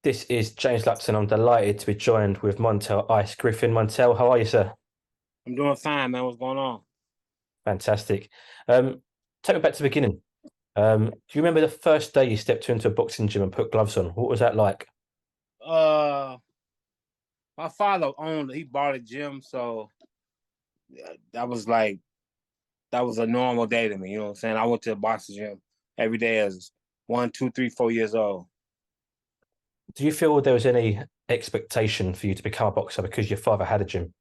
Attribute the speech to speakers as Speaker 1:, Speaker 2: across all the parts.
Speaker 1: This is James Luxon. I'm delighted to be joined with Montell Griffin. Montell, how are you, sir?
Speaker 2: I'm doing fine, man. What's going on?
Speaker 1: Fantastic. Um, Take me back to the beginning. Do you remember the first day you stepped into a boxing gym and put gloves on? What was that like?
Speaker 2: Uh, my father he bought a gym, so that was like that was a normal day to me. You know what I'm saying? I went to a boxing gym every day as 1, 2, 3, 4 years old.
Speaker 1: Do you feel there was any expectation for you to become a boxer because your father had a gym?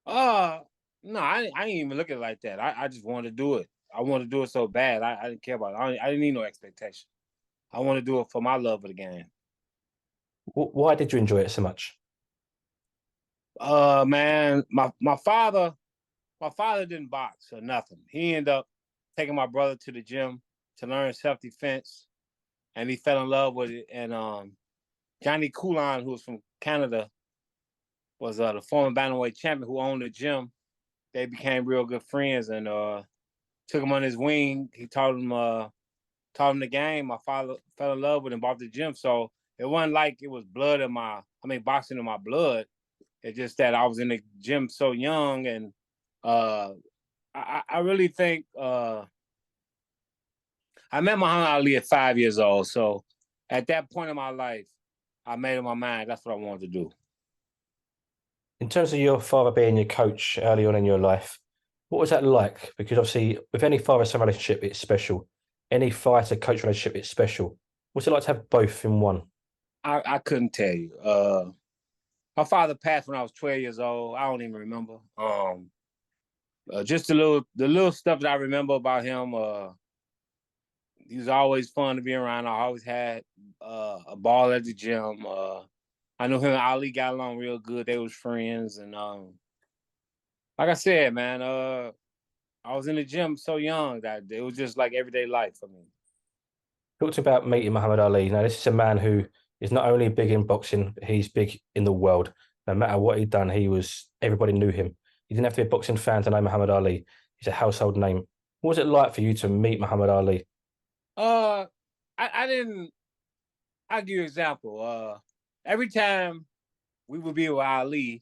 Speaker 2: Uh, no, I didn't even look at it like that. I just wanted to do it. I wanted to do it so bad. I didn't care about it. I didn't need no expectation. I want to do it for my love of the game.
Speaker 1: Why did you enjoy it so much?
Speaker 2: Man, my father didn't box or nothing. He ended up taking my brother to the gym to learn self defense, and he fell in love with it. And Johnny Coulon, who was from Canada, was the former bantamweight champion who owned the gym. They became real good friends, and took him on his wing. He taught him the game. My father fell in love with him, bought the gym. So it wasn't like it was boxing in my blood. It's just that I was in the gym so young, and uh, I really think I met Muhammad Ali at 5 years old. So at that point in my life, I made up my mind that's what I wanted to do.
Speaker 1: In terms of your father being your coach early on in your life, what was that like? Because obviously, with any father-son relationship, it's special. Any fighter-coach relationship, it's special. What's it like to have both in one?
Speaker 2: I couldn't tell you. My father passed when I was 12 years old. I don't even remember. Just the little stuff that I remember about him. He was always fun to be around. I always had a ball at the gym. I knew him and Ali got along real good. They was friends, and like I said, man, I was in the gym so young that it was just like everyday life for me.
Speaker 1: Talked about meeting Muhammad Ali. Now, this is a man who is not only big in boxing, but he's big in the world. No matter what he'd done, everybody knew him. You didn't have to be a boxing fan to know Muhammad Ali. He's a household name. What was it like for you to meet Muhammad Ali?
Speaker 2: Uh, I didn't. I'll give you an example. Every time we would be with Ali,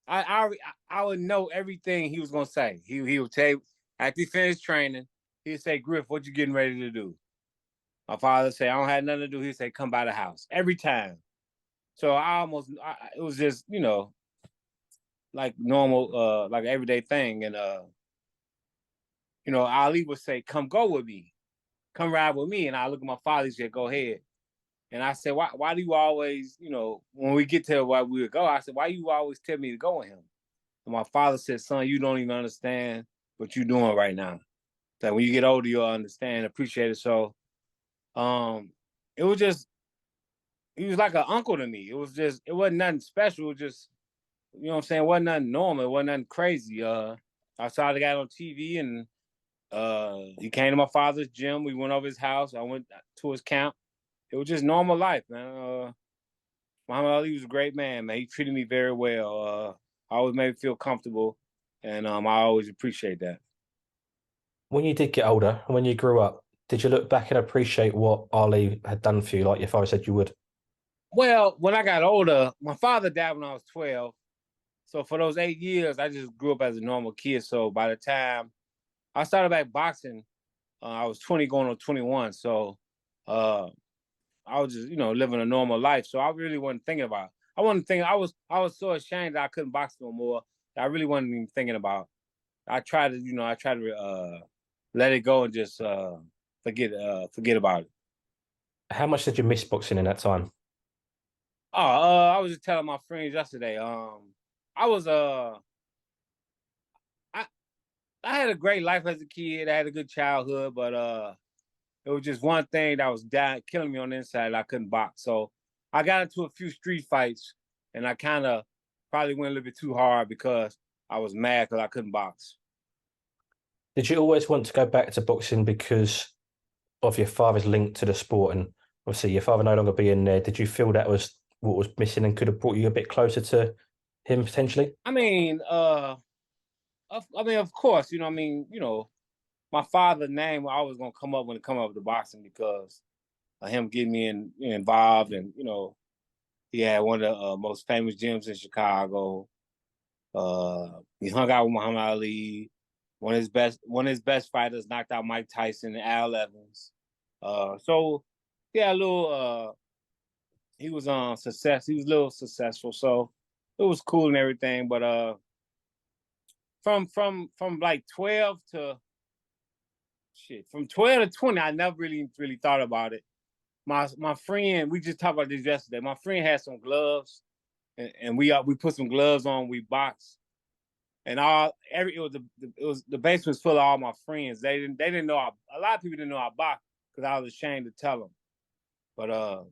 Speaker 2: I I I would know everything he was gonna say. He would say after he finished training, he'd say, "Griff, what you getting ready to do?" My father say, "I don't have nothing to do." He'd say, "Come by the house." Every time. So it was just like normal, like everyday thing. And Ali would say, "Come go with me, come ride with me." And I look at my father, he said, "Go ahead." And I said, why do you always, when we get to where we would go, I said, why you always tell me to go with him? And my father said, son, you don't even understand what you're doing right now. That when you get older, you'll understand, appreciate it. So it was just, he was like an uncle to me. It wasn't nothing special. It was just, what I'm saying? It wasn't nothing normal. It wasn't nothing crazy. I saw the guy on TV, and he came to my father's gym. We went over his house. I went to his camp. It was just normal life, man. Muhammad Ali was a great man, man. He treated me very well. I always made me feel comfortable, and I always appreciate that.
Speaker 1: When you did get older, and when you grew up, did you look back and appreciate what Ali had done for you, like your father said you would?
Speaker 2: Well, when I got older, my father died when I was 12. So for those 8 years, I just grew up as a normal kid. So by the time I started back boxing, I was 20 going on 21. So uh, I was just, living a normal life. So I really wasn't thinking about it. I wasn't thinking, I was so ashamed that I couldn't box no more that I really wasn't even thinking about. I tried to let it go and just forget about it.
Speaker 1: How much did you miss boxing in that time?
Speaker 2: Oh, I was just telling my friends yesterday. I was I I had a great life as a kid. I had a good childhood, but it was just one thing that was killing me on the inside. I couldn't box, so I got into a few street fights, and I kind of probably went a little bit too hard because I was mad because I couldn't box.
Speaker 1: Did you always want to go back to boxing because of your father's link to the sport, and obviously your father no longer being there? Did you feel that was what was missing and could have brought you a bit closer to him potentially?
Speaker 2: I mean, of course, my father's name was always gonna come up when it come up to boxing because him getting me involved, and he had one of the most famous gyms in Chicago. He hung out with Muhammad Ali. One of his best fighters knocked out Mike Tyson and Al Evans. So yeah, a little. He was success. He was a little successful, so it was cool and everything. But from like 12 to from 12 to 20, I never really thought about it. My friend, we just talked about this yesterday. My friend had some gloves, and we put some gloves on. We boxed, and it was the basement was full of all my friends. They didn't know a lot of people didn't know I boxed because I was ashamed to tell them. But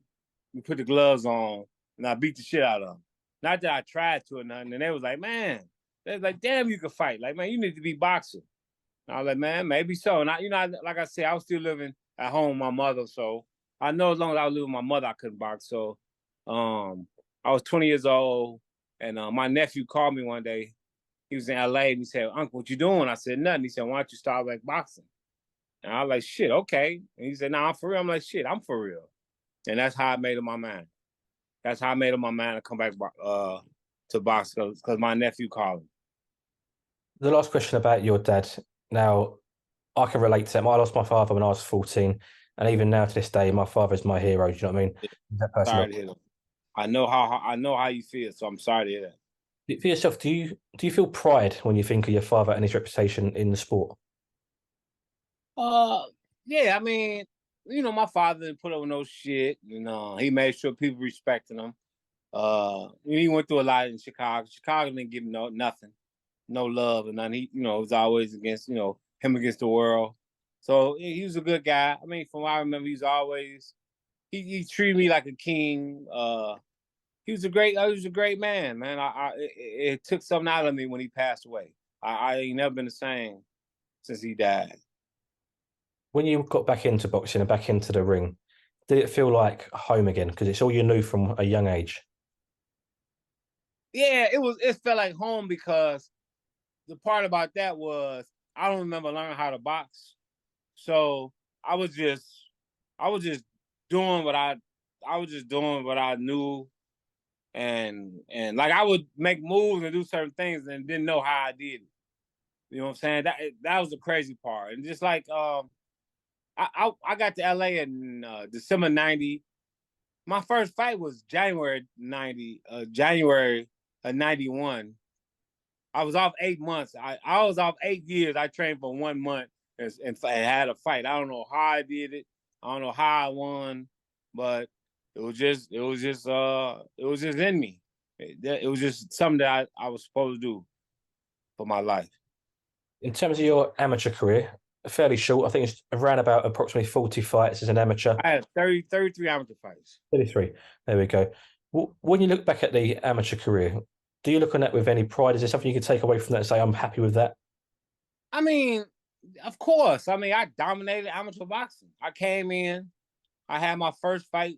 Speaker 2: we put the gloves on, and I beat the shit out of them. Not that I tried to or nothing. And they was like, man, they was like, damn, you can fight. Like, man, you need to be boxing. And I was like, man, maybe so. And like I said, I was still living at home with my mother, so I know as long as I was living with my mother, I couldn't box. So I was 20 years old, and my nephew called me one day. He was in LA, and he said, Uncle, what you doing? I said, nothing. He said, why don't you start like boxing? And I was like, shit, okay. And he said, nah, I'm for real. I'm like, shit, I'm for real. And that's how I made up my mind. That's how I made up my mind to come back to box because my nephew called me.
Speaker 1: The last question about your dad. Now, I can relate to him. I lost my father when I was 14, and even now to this day, my father's my hero. Do you know what I mean? That person.
Speaker 2: Sorry to hear that. I know how you feel, so I'm sorry to hear that.
Speaker 1: For yourself, do you feel pride when you think of your father and his reputation in the sport?
Speaker 2: Yeah, I mean, my father didn't put up with no shit. He made sure people respected him. He went through a lot in Chicago. Chicago didn't give him nothing, no love and nothing. He, was always against, him against the world. So he was a good guy. I mean, from what I remember, he treated me like a king. He was a great man, man. It took something out of me when he passed away. I ain't never been the same since he died.
Speaker 1: When you got back into boxing and back into the ring, did it feel like home again? Because it's all you knew from a young age.
Speaker 2: Yeah, it felt like home because the part about that was I don't remember learning how to box. So I was just doing what I was just doing what I knew, and like I would make moves and do certain things and didn't know how I did it. You know what I'm saying? That was the crazy part. And just like I got to LA in December 90. My first fight was January 90, January of 91. I was off 8 months. I was off 8 years. I trained for 1 month and had a fight. I don't know how I did it. I don't know how I won, but it was just in me. It was just something that I was supposed to do for my life.
Speaker 1: In terms of your amateur career, fairly short. I think it's around about approximately 40 fights as an amateur.
Speaker 2: I had 33 amateur fights.
Speaker 1: 33. There we go. When you look back at the amateur career, do you look on that with any pride? Is there something you can take away from that and say, I'm happy with that?
Speaker 2: I mean, of course. I mean, I dominated amateur boxing. I came in, I had my first fight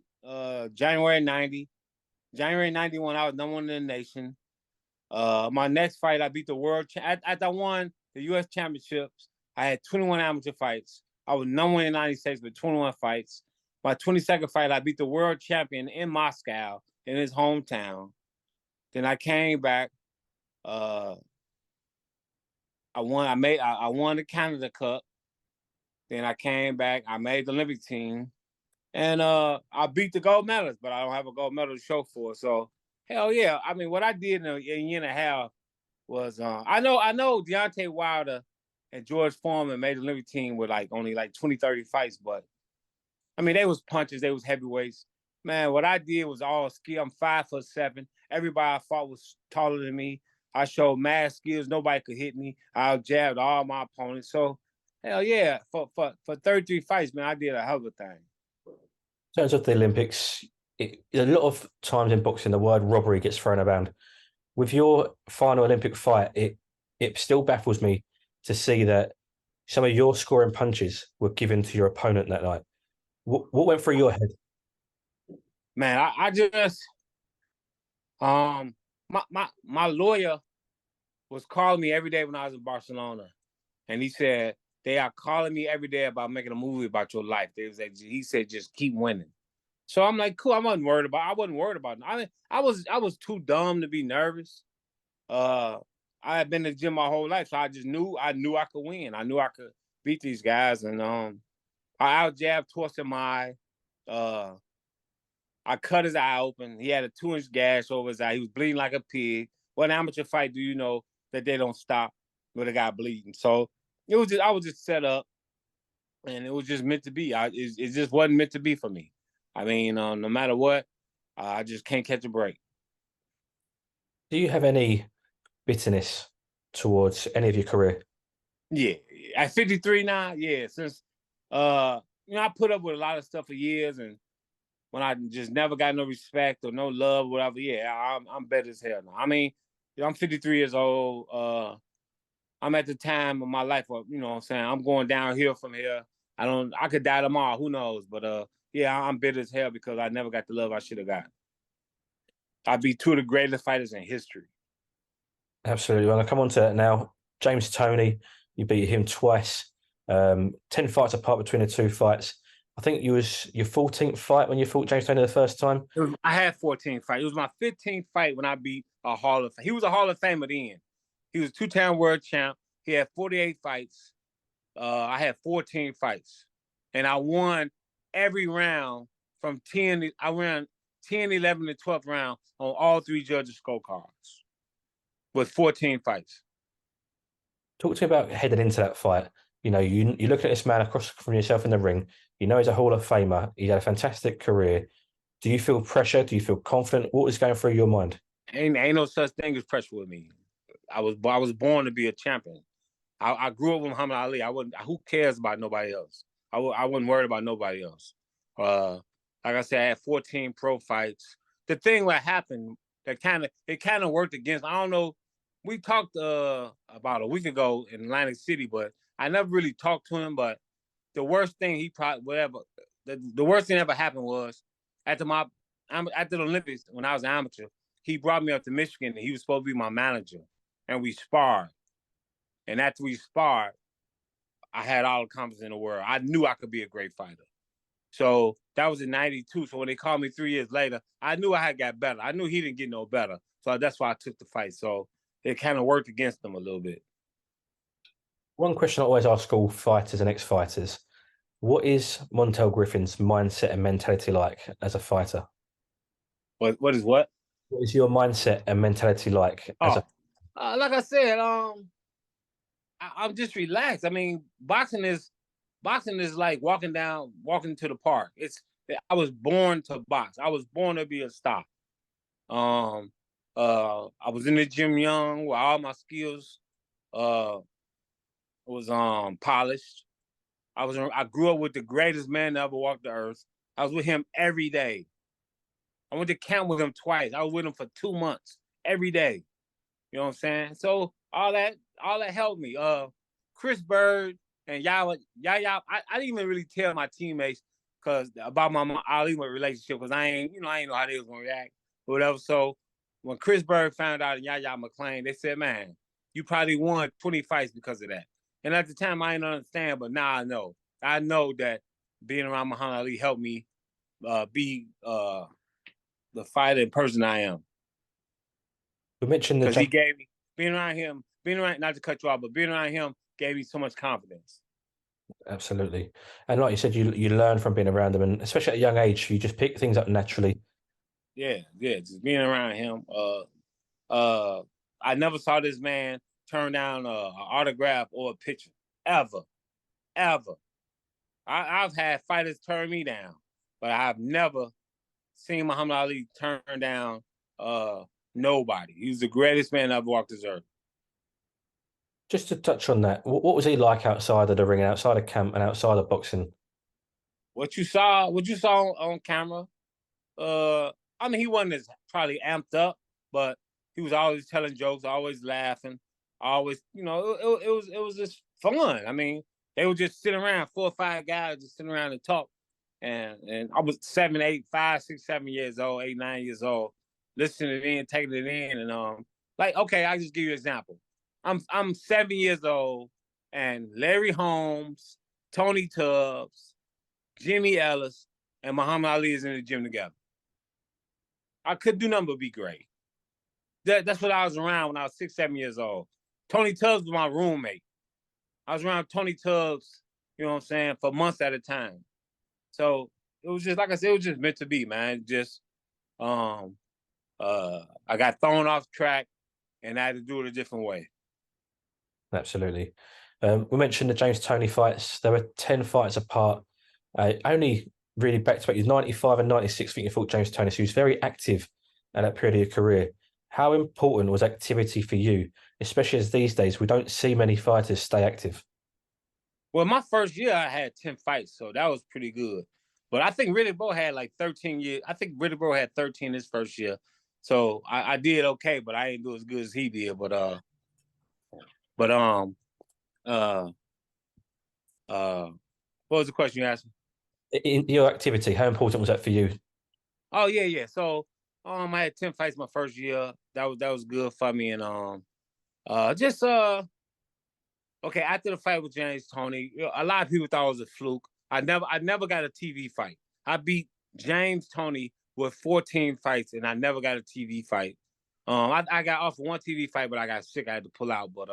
Speaker 2: January 90. January 91, I was number one in the nation. My next fight, I beat the world. After I won the U.S. championships, I had 21 amateur fights. I was number one in the United States with 21 fights. My 22nd fight, I beat the world champion in Moscow, in his hometown. Then I came back. I won. I won the Canada Cup. Then I came back. I made the Olympic team, and I beat the gold medalists, but I don't have a gold medal to show for it. So hell yeah! I mean, what I did in a year and a half was I know Deontay Wilder and George Foreman made the Olympic team with only 20, 30 fights, but I mean they was punches, they was heavyweights. Man, what I did was all skill. I'm 5'7". Everybody I fought was taller than me. I showed mad skills. Nobody could hit me. I jabbed all my opponents. So hell yeah, for 33 fights, man, I did a hell of a thing.
Speaker 1: In terms of the Olympics, a lot of times in boxing, the word robbery gets thrown around. With your final Olympic fight, it still baffles me to see that some of your scoring punches were given to your opponent that night. What went through your head?
Speaker 2: Man, I just my lawyer was calling me every day when I was in Barcelona, and he said they are calling me every day about making a movie about your life. He said, just keep winning. So I'm like, cool. I wasn't worried about it. I was too dumb to be nervous. I had been to the gym my whole life, so I knew I could win. I knew I could beat these guys, and I out jab twisted my I cut his eye open. He had a 2-inch gash over his eye. He was bleeding like a pig. What amateur fight do you know that they don't stop with a guy bleeding? So I was just set up, and it was just meant to be. It just wasn't meant to be for me. I mean, no matter what, I just can't catch a break.
Speaker 1: Do you have any bitterness towards any of your career?
Speaker 2: Yeah, at 53 now, yeah. Since I put up with a lot of stuff for years, and when I just never got no respect or no love, or whatever. Yeah, I'm better as hell now. I mean, I'm 53 years old. I'm at the time of my life where, what I'm saying, I'm going downhill from here. I could die tomorrow, who knows? But yeah, I'm bitter as hell because I never got the love I should have got. I beat two of the greatest fighters in history.
Speaker 1: Absolutely. Well, I come on to that now. James Toney, you beat him twice. 10 fights apart between the two fights. I think you was your 14th fight when you fought James Toney the first time.
Speaker 2: I had 14 fights. It was my 15th fight when I beat a Hall of Fame. He was a Hall of Famer then. He was a 2-time world champ. He had 48 fights. I had 14 fights. And I won every round from 10. I ran 10, 11, and 12th round on all three judges' scorecards with 14 fights.
Speaker 1: Talk to me about heading into that fight. You're looking at this man across from yourself in the ring. You know he's a Hall of Famer. He's had a fantastic career. Do you feel pressure? Do you feel confident? What was going through your mind?
Speaker 2: Ain't no such thing as pressure with me. I was born to be a champion. I grew up with Muhammad Ali. Who cares about nobody else? I wasn't worried about nobody else. Like I said, I had 14 pro fights. The thing that happened that kind of worked against. I don't know. We talked about a week ago in Atlantic City, but I never really talked to him. But the worst thing the worst thing ever happened was after the Olympics when I was an amateur, he brought me up to Michigan and he was supposed to be my manager, and we sparred. And after we sparred, I had all the confidence in the world. I knew I could be a great fighter. So that was in '92. So when they called me 3 years later, I knew I had got better. I knew he didn't get no better. So that's why I took the fight. So it kind of worked against him a little bit.
Speaker 1: One question I always ask all fighters and ex-fighters: what is Montell Griffin's mindset and mentality like as a fighter?
Speaker 2: What is what?
Speaker 1: What is your mindset and mentality like as a?
Speaker 2: Like I said, I'm just relaxed. I mean, boxing is like walking to the park. I was born to box. I was born to be a star. I was in the gym young where all my skills was polished. I grew up with the greatest man that ever walked the earth. I was with him every day. I went to camp with him twice. I was with him for 2 months every day. You know what I'm saying? So all that helped me. Chris Bird and Yaya, I didn't even really tell my teammates about my Ali relationship because I ain't know how they was gonna react or whatever. So when Chris Bird found out and Yaya McClain, they said, "Man, you probably won 20 fights because of that." And at the time, I didn't understand, but now I know. I know that being around Muhammad Ali helped me be the fighter and person I am.
Speaker 1: We mentioned
Speaker 2: because he gave me being around not to cut you off, but being around him gave me so much confidence.
Speaker 1: Absolutely, and like you said, you learn from being around them, and especially at a young age, you just pick things up naturally.
Speaker 2: Yeah, just being around him. I never saw this man turn down an autograph or a picture ever. I've had fighters turn me down, but I've never seen Muhammad Ali turn down nobody. He's the greatest man that ever walked this earth.
Speaker 1: Just to touch on that, what was he like outside of the ring, outside of camp, and outside of boxing?
Speaker 2: What you saw on camera, I mean, he wasn't as probably amped up, but he was always telling jokes, always laughing, always, it was just fun. I mean, they would just sit around, 4 or 5 guys just sitting around and talk. And I was 7, 8, 5, 6, 7 years old, 8, 9 years old, listening in, taking it in, and okay, I'll just give you an example. I'm 7 years old, and Larry Holmes, Tony Tubbs, Jimmy Ellis, and Muhammad Ali is in the gym together. I couldn't do nothing but be great. That's what I was around when I was 6, 7 years old. Tony Tubbs was my roommate. I was around Tony Tubbs, you know what I'm saying, for months at a time. So it was just, like I said, it was just meant to be, man. Just I got thrown off track and I had to do it a different way.
Speaker 1: Absolutely. We mentioned the James Toney fights. There were 10 fights apart. Only really back to back. 95 and 96, I think you fought James Toney. So he was very active at that period of your career. How important was activity for you, especially as these days we don't see many fighters stay active?
Speaker 2: Well, my first year I had 10 fights, so that was pretty good. But I think Riddick Bowe had like 13 years. I think Riddick Bowe had 13 his first year. So I did okay, but I didn't do as good as he did. But uh what was the question you asked me?
Speaker 1: In your activity, how important was that for you?
Speaker 2: Oh yeah. So I had 10 fights my first year. That was good for me. And just okay, after the fight with James Toney, a lot of people thought it was a fluke. I never got a TV fight. I beat James Toney with 14 fights, and I never got a TV fight. I got offered one TV fight, but I got sick. I had to pull out. But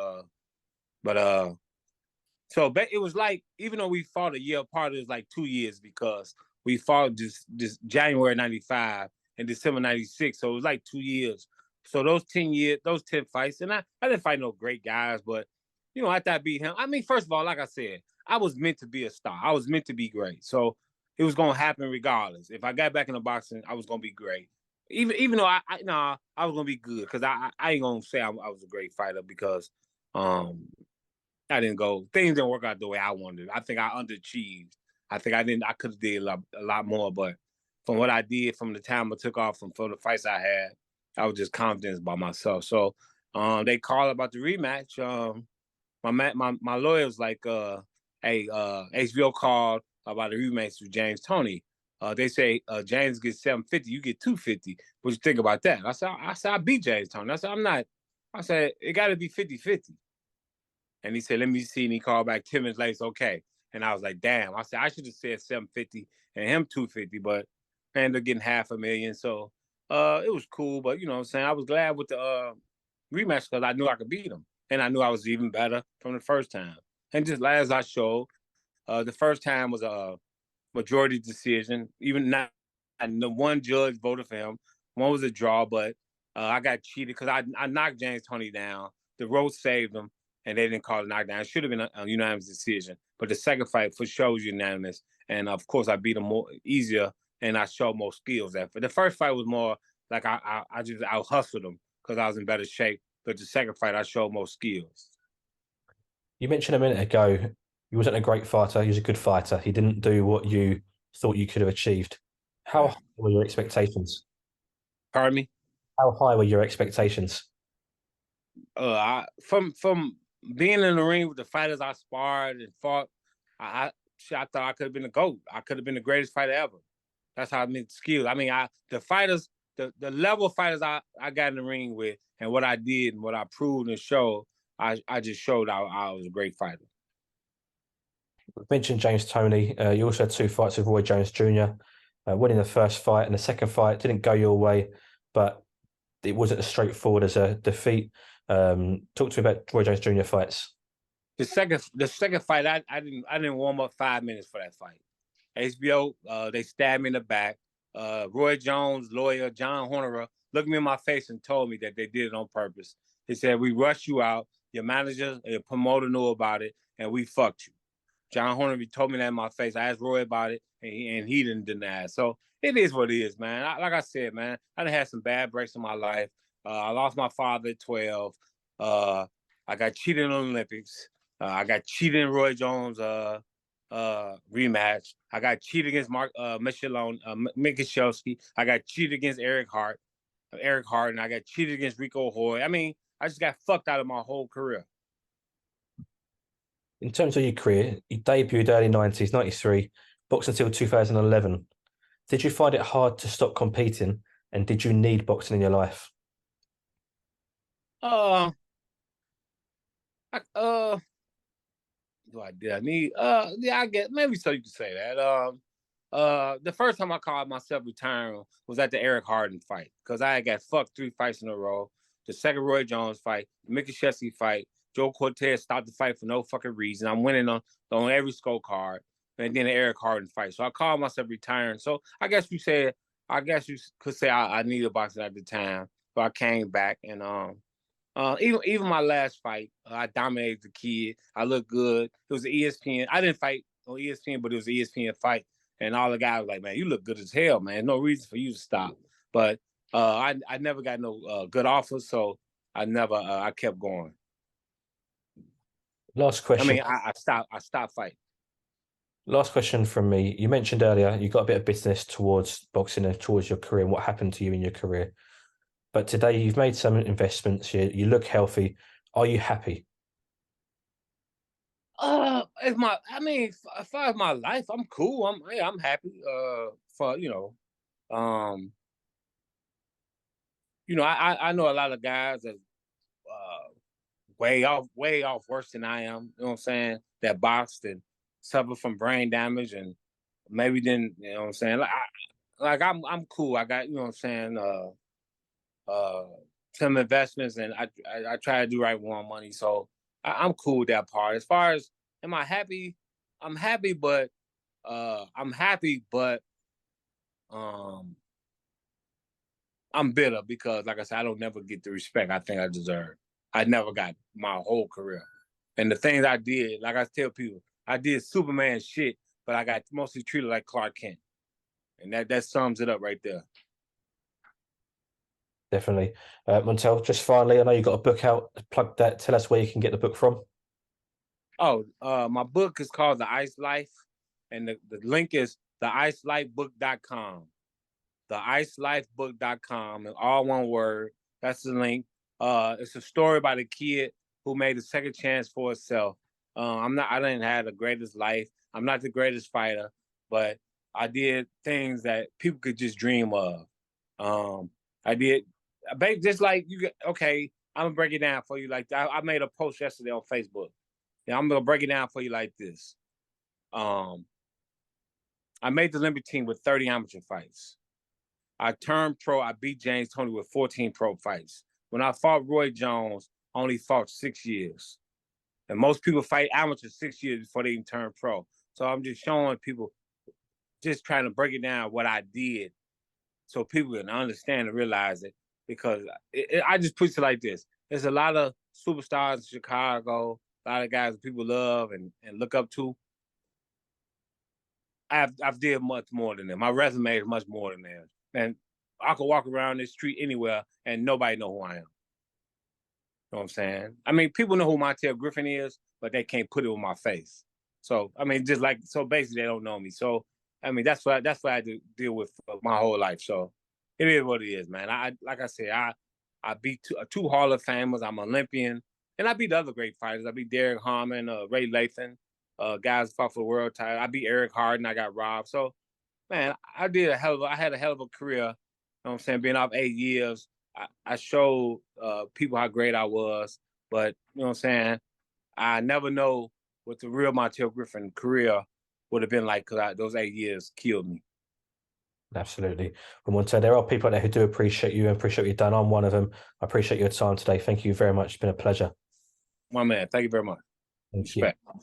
Speaker 2: so it was like, even though we fought a year apart, it was like 2 years because we fought this January '95 and December '96. So it was like 2 years. So those 10 years, those 10 fights, and I didn't fight no great guys, but after I beat him, I mean, first of all, like I said, I was meant to be a star. I was meant to be great. So it was gonna happen regardless. If I got back in the boxing, I was gonna be great. Even though I was gonna be good, because I ain't gonna say I was a great fighter, because I didn't go. Things didn't work out the way I wanted. I think I underachieved. I think I could have did a lot more, but from what I did, from the time I took off, from the fights I had, I was just confident by myself. So they called about the rematch. My lawyer was like, hey, HBO called about the rematch with James Toney. They say James gets 750, you get 250. What you think about that? I said I beat James Toney. I said I'm not. I said it got to be 50-50. And he said, let me see. And he called back 10 minutes later. Okay. And I was like, damn. I said, I should have said 750 and him 250, but I ended up getting $500,000. So it was cool. But you know what I'm saying? I was glad with the rematch because I knew I could beat him. And I knew I was even better from the first time. And just as I showed, the first time was a majority decision. Even not, and the one judge voted for him. One was a draw, but I got cheated because I knocked James Toney down. The road saved him, and they didn't call it knockdown. It should have been a unanimous decision. But the second fight for sure was unanimous. And of course, I beat him more easier, and I showed more skills. The first fight was more like I hustled him because I was in better shape. But the second fight, I showed more skills.
Speaker 1: You mentioned a minute ago he wasn't a great fighter. He was a good fighter. He didn't do what you thought you could have achieved. How high were your expectations?
Speaker 2: Pardon me?
Speaker 1: How high were your expectations?
Speaker 2: From being in the ring with the fighters I sparred and fought, I thought I could have been a GOAT. I could have been the greatest fighter ever. That's how I meant skills. I mean, the fighters, the level of fighters I got in the ring with, and what I did and what I proved and showed, I just showed I was a great fighter.
Speaker 1: You mentioned James Toney. You also had 2 fights with Roy Jones Jr., winning the first fight, and the second fight didn't go your way, but it wasn't as straightforward as a defeat. Talk to me about Roy Jones Jr. fights.
Speaker 2: The second fight, I didn't warm up 5 minutes for that fight. HBO, they stabbed me in the back. Roy Jones' lawyer, John Horner, looked me in my face and told me that they did it on purpose. He said, we rushed you out. Your manager, your promoter knew about it, and we fucked you. John Horner told me that in my face. I asked Roy about it, and he didn't deny it. So it is what it is, man. Like I said, man, I done had some bad breaks in my life. I lost my father at 12. I got cheated in the Olympics. I got cheated in Roy Jones' rematch. I got cheated against Michalowski. I got cheated against Eric Hart, and I got cheated against Rico Hoy. I mean, I just got fucked out of my whole career.
Speaker 1: In terms of your career, you debuted early 90s, 93, boxed until 2011. Did you find it hard to stop competing, and did you need boxing in your life?
Speaker 2: Uh, I, I need? Yeah, I guess maybe so you could say that. The first time I called myself retiring was at the Eric Harden fight because I had got fucked 3 fights in a row. The second Roy Jones fight, the Mickey Shesky fight, Joe Cortez stopped the fight for no fucking reason. I'm winning on every scorecard, and then the Eric Harden fight. So I called myself retiring. So I guess you could say I needed boxing at the time, but I came back and even my last fight, I dominated the kid. I looked good. It was an ESPN. I didn't fight on ESPN, but it was an ESPN fight. And all the guys were like, man, you look good as hell, man. No reason for you to stop. But I never got no good offers, so I kept going.
Speaker 1: Last question.
Speaker 2: I stopped fighting.
Speaker 1: Last question from me. You mentioned earlier you got a bit of business towards boxing and towards your career and what happened to you in your career. But today you've made some investments. You look healthy. Are you happy?
Speaker 2: As far as my life, I'm cool. I'm happy. For I know a lot of guys that way off worse than I am. You know what I'm saying? That boxed and suffered from brain damage and maybe didn't. You know what I'm saying? I'm cool. I got, you know what I'm saying, some investments, and I try to do right with my money. So I'm cool with that part. As far as am I happy? I'm happy, but I'm bitter because, like I said, I don't never get the respect I think I deserve. I never got my whole career, and the things I did, like I tell people, I did Superman shit, but I got mostly treated like Clark Kent, and that sums it up right there.
Speaker 1: Definitely. Montell, just finally, I know you got a book out. Plug that. Tell us where you can get the book from.
Speaker 2: Oh, my book is called The Ice Life, and the link is theicelifebook.com. Theicelifebook.com, and all one word. That's the link. It's a story about a kid who made a second chance for himself. I didn't have the greatest life. I'm not the greatest fighter, but I did things that people could just dream of. I did, just like you. Okay, I'm gonna break it down for you. Like I made a post yesterday on Facebook. Yeah, I'm gonna break it down for you like this. I made the Olympic team with 30 amateur fights. I turned pro. I beat James Toney with 14 pro fights. When I fought Roy Jones, I only fought 6 years. And most people fight amateur 6 years before they even turn pro. So I'm just showing people, just trying to break it down what I did so people can understand and realize it. Because I just put it like this. There's a lot of superstars in Chicago, a lot of guys that people love and look up to. I've did much more than them. My resume is much more than theirs. And I could walk around this street anywhere and nobody know who I am. You know what I'm saying? I mean, people know who Montell Griffin is, but they can't put it on my face. So, I mean, so basically they don't know me. So, I mean, that's what I deal with my whole life. So it is what it is, man. Like I said, I beat two Hall of Famers. I'm an Olympian. And I beat other great fighters. I beat Derek Harmon, Ray Lathan, guys fought for the world title. I beat Eric Harden. I got robbed. So, man, I had a hell of a career. You know what I'm saying? Being off 8 years, I showed people how great I was. But, you know what I'm saying? I never know what the real Montell Griffin career would have been like because those 8 years killed me.
Speaker 1: Absolutely. And Montell, there are people out there who do appreciate you and appreciate what you've done. I'm one of them. I appreciate your time today. Thank you very much. It's been a pleasure.
Speaker 2: My man, thank you very much.
Speaker 1: Thank
Speaker 2: Respect.
Speaker 1: you.